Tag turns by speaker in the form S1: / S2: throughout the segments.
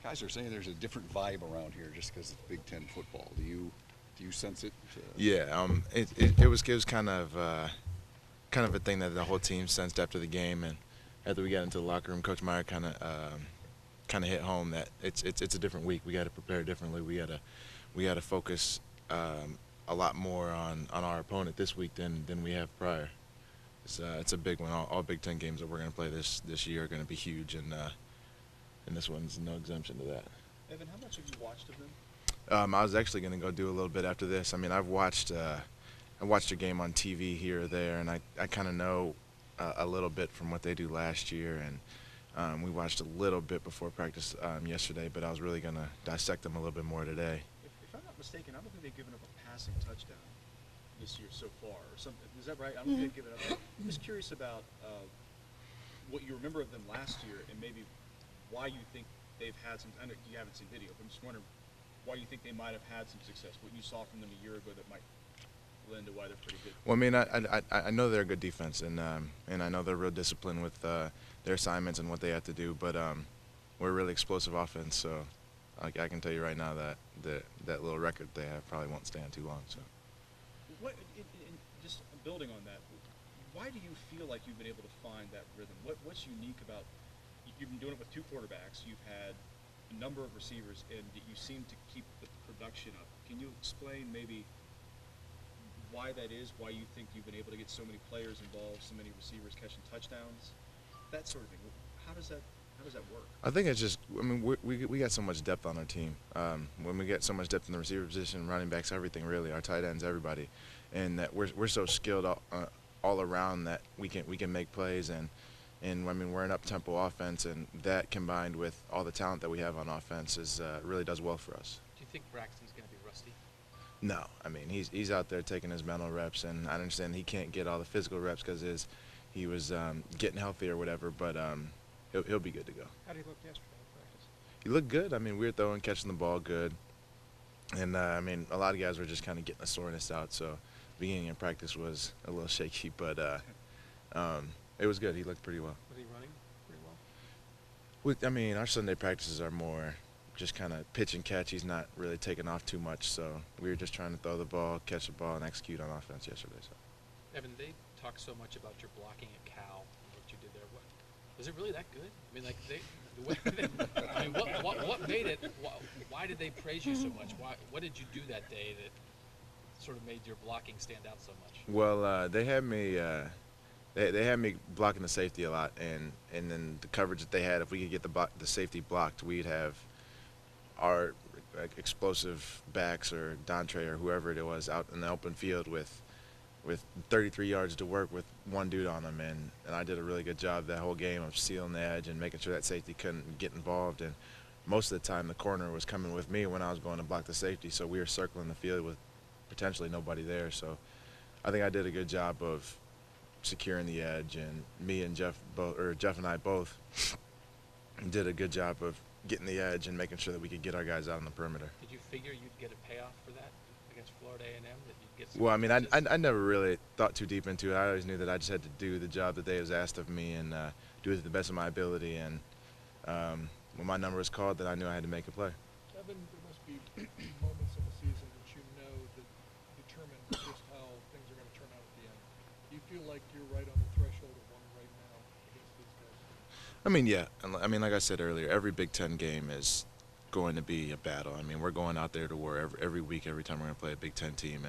S1: Guys are saying there's a different vibe around here just because it's Big Ten football. Do you sense it?
S2: Yeah, it was kind of a thing that the whole team sensed after the game, and after we got into the locker room, Coach Meyer kind of hit home that it's a different week. We got to prepare differently. We got to focus a lot more on our opponent this week than we have prior. It's a big one. All Big Ten games that we're going to play this year are going to be huge, and this one's no exemption to that.
S3: Evan, how much have you watched of them?
S2: I was actually going to go do a little bit after this. I mean, I watched a game on TV here or there, and I kind of know a little bit from what they do last year, and we watched a little bit before practice yesterday, but I was really going to dissect them a little bit more today.
S3: If I'm not mistaken, I don't think they've given up a passing touchdown this year so far, or something. Is that right? I don't think they've given up. I'm just curious about what you remember of them last year, and maybe why you think they've had some. I know you haven't seen video, but I'm just wondering why you think they might have had some success. What you saw from them a year ago that might lend to why they're pretty good.
S2: Well, I mean, I know they're a good defense, and I know they're real disciplined with their assignments and what they have to do. But we're a really explosive offense, so I can tell you right now that that little record they have probably won't stand too long. So.
S3: Just building on that, why do you feel like you've been able to find that rhythm? What's unique about you've been doing it with two quarterbacks? You've had a number of receivers, and you seem to keep the production up. Can you explain maybe why that is, why you think you've been able to get so many players involved, so many receivers catching touchdowns, that sort of thing? How does that work?
S2: I think it's just, I mean, we got so much depth on our team. When we get so much depth in the receiver position, running backs, everything really, our tight ends, everybody, and that we're so skilled all around that we can make plays, and I mean, we're an up-tempo offense, and that combined with all the talent that we have on offense really does well for us.
S4: Do you think Braxton's going to be rusty?
S2: No, I mean, he's out there taking his mental reps, and I understand he can't get all the physical reps because he was getting healthy or whatever, but he'll be good to go.
S5: How did he look yesterday in practice?
S2: He looked good. I mean, we were throwing, catching the ball good, and I mean, a lot of guys were just kind of getting the soreness out, so beginning of practice was a little shaky, but it was good. He looked pretty well.
S5: Was he running pretty well?
S2: I mean, our Sunday practices are more just kind of pitch and catch. He's not really taking off too much, so we were just trying to throw the ball, catch the ball, and execute on offense yesterday. So.
S4: Evan, they talk so much about your blocking at Cal and what you did there. Was it really that good? I mean, like the way I mean, what made it? Why did they praise you so much? What did you do that day that sort of made your blocking stand out so much?
S2: Well, they had me. They had me blocking the safety a lot, and then the coverage that they had, if we could get the safety blocked, we'd have our explosive backs or Dontre or whoever it was out in the open field with 33 yards to work with one dude on them, and I did a really good job that whole game of sealing the edge and making sure that safety couldn't get involved. And most of the time, the corner was coming with me when I was going to block the safety, so we were circling the field with potentially nobody there. So I think I did a good job of securing the edge, and me and Jeff and I both did a good job of getting the edge and making sure that we could get our guys out on the perimeter.
S4: Did you figure you'd get a payoff for that against Florida A&M? That you'd get some
S2: well, I mean, I never really thought too deep into it. I always knew that I just had to do the job that they was asked of me and do it to the best of my ability. And when my number was called, then I knew I had to make a play.
S5: Evan, there must be moments in the season that you know that determine just how things are going to turn out at the end. Do you feel like you're right on the threshold of one right now against these guys?
S2: I mean, yeah. I mean, like I said earlier, every Big Ten game is going to be a battle. I mean, we're going out there to war every week, every time we're going to play a Big Ten team.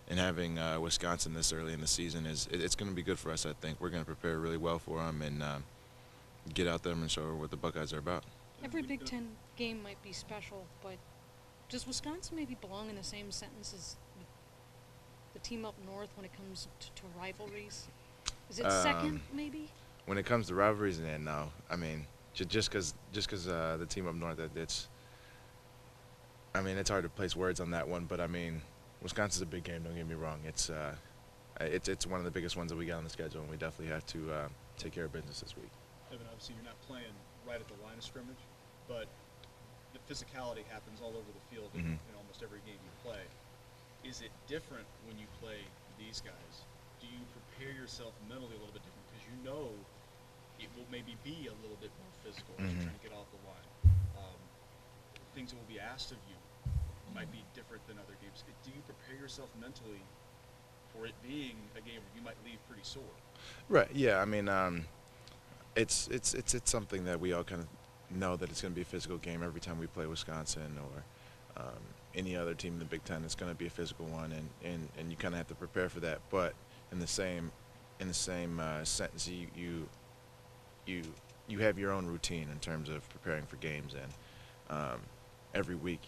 S2: And having Wisconsin this early in the season it's going to be good for us, I think. We're going to prepare really well for them and get out there and show what the Buckeyes are about.
S6: Every Big Ten game might be special, but does Wisconsin maybe belong in the same sentence as the team up north when it comes to rivalries? Is it second, maybe?
S2: When it comes to rivalries, then no. I mean, just because the team up north, it's hard to place words on that one. But I mean, Wisconsin's a big game. Don't get me wrong. It's one of the biggest ones that we got on the schedule, and we definitely have to take care of business this week.
S3: Evan, obviously you're not playing right at the line of scrimmage, but the physicality happens all over the field in almost every game you play. Is it different when you play these guys? Do you prepare yourself mentally a little bit different because you know it will maybe be a little bit more physical as you're trying to get off the line? things that will be asked of you might be different than other games. Do you prepare yourself mentally for it being a game where you might leave pretty sore?
S2: Right. Yeah. I mean, it's something that we all kind of know that it's going to be a physical game every time we play Wisconsin or any other team in the Big Ten. It's going to be a physical one, and you kind of have to prepare for that. But in the same sentence, you have your own routine in terms of preparing for games, and every week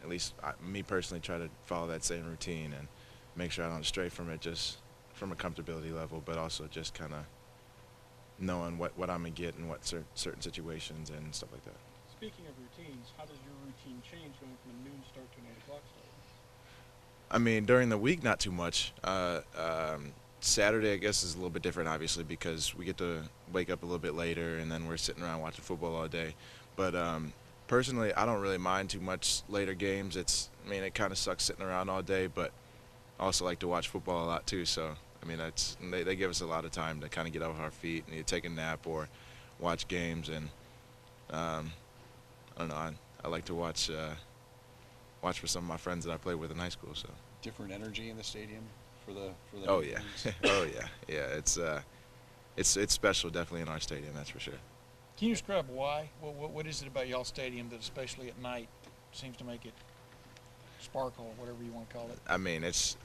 S2: at least me personally, try to follow that same routine and make sure I don't stray from it, just from a comfortability level, but also just kind of knowing what I'm going to get in what certain situations and stuff like that.
S5: Speaking of routines, how does your routine change going from a noon start to an 8 o'clock start?
S2: I mean, during the week, not too much. Saturday, I guess, is a little bit different, obviously, because we get to wake up a little bit later, and then we're sitting around watching football all day. But personally, I don't really mind too much later games. I mean, it kind of sucks sitting around all day, but I also like to watch football a lot too. So, I mean, they give us a lot of time to kind of get off our feet and either take a nap or watch games. And I don't know, I like to watch for some of my friends that I played with in high school. So.
S1: Different energy in the stadium for the
S2: Oh
S1: new
S2: yeah,
S1: fans?
S2: oh yeah. It's special, definitely in our stadium, that's for sure.
S7: Can you describe why? What is it about y'all stadium that, especially at night, seems to make it sparkle, or whatever you want to call it?
S2: I mean, it's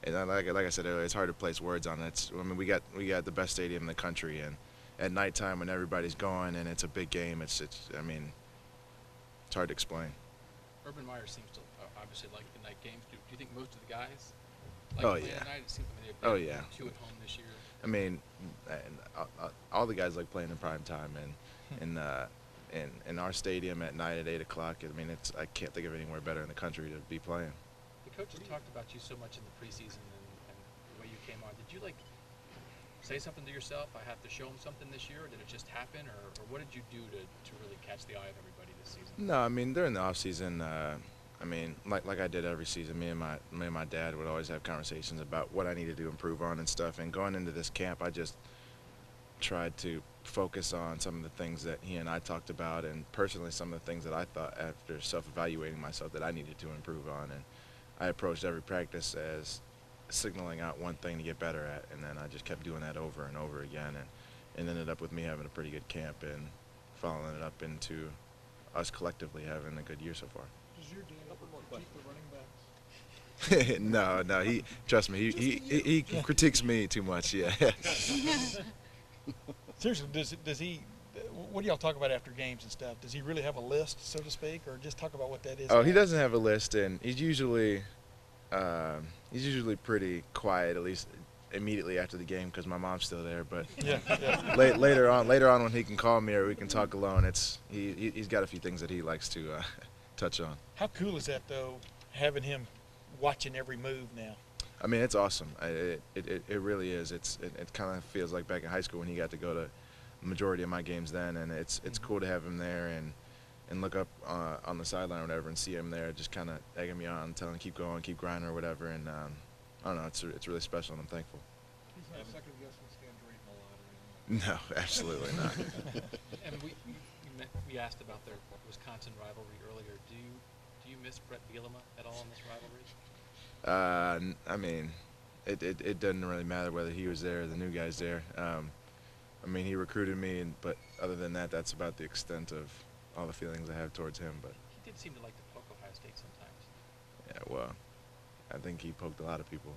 S2: and like I said earlier, it's hard to place words on it. I mean, we got the best stadium in the country, and at nighttime when everybody's gone and it's a big game, it's I mean, it's hard to explain.
S4: Urban Meyer seems to obviously like the night games. Do you think most of the guys like
S2: Oh,
S4: playing
S2: yeah.
S4: at night? It seems like
S2: Oh,
S4: they've
S2: yeah.
S4: 2 at home this year.
S2: I mean, and all the guys like playing in prime time, and in our stadium at night at 8 o'clock. I mean, I can't think of anywhere better in the country to be playing.
S4: The coaches talked about you so much in the preseason and the way you came on. Did you say something to yourself? I have to show them something this year, or did it just happen, or what did you do to really catch the eye of everybody this season?
S2: No, I mean during the off season, I mean like I did every season. Me and my dad would always have conversations about what I needed to improve on and stuff. And going into this camp, I just tried to focus on some of the things that he and I talked about, and personally some of the things that I thought after self-evaluating myself that I needed to improve on. And I approached every practice as signaling out one thing to get better at, and then I just kept doing that over and over again, and ended up with me having a pretty good camp and following it up into us collectively having a good year so far.
S5: Does your dad ever critique the running backs?
S2: No, he trust me, he critiques me too much. Yeah.
S7: Seriously, does he? What do y'all talk about after games and stuff? Does he really have a list, so to speak, or just talk about what that is?
S2: Oh, he doesn't have a list, and he's usually pretty quiet, at least immediately after the game, because my mom's still there. But
S7: Yeah.
S2: later on when he can call me or we can talk alone, he's got a few things that he likes to touch on.
S7: How cool is that, though, having him watching every move now?
S2: I mean, it's awesome. It really is. It kind of feels like back in high school when he got to go to the majority of my games then, and it's cool to have him there and look up on the sideline or whatever and see him there, just kind of egging me on, telling me keep going, keep grinding or whatever. And I don't know, it's really special, and I'm thankful.
S5: He's not second guessing Scandrine a lot or anything.
S2: No, absolutely not.
S4: And we asked about their Wisconsin rivalry earlier. Do you miss Brett Bielema at all in this rivalry?
S2: I mean, it doesn't really matter whether he was there or the new guy's there. I mean, he recruited me, but other than that, that's about the extent of all the feelings I have towards him. But
S4: He did seem to like to poke Ohio State sometimes.
S2: yeah, well, I think he poked a lot of people.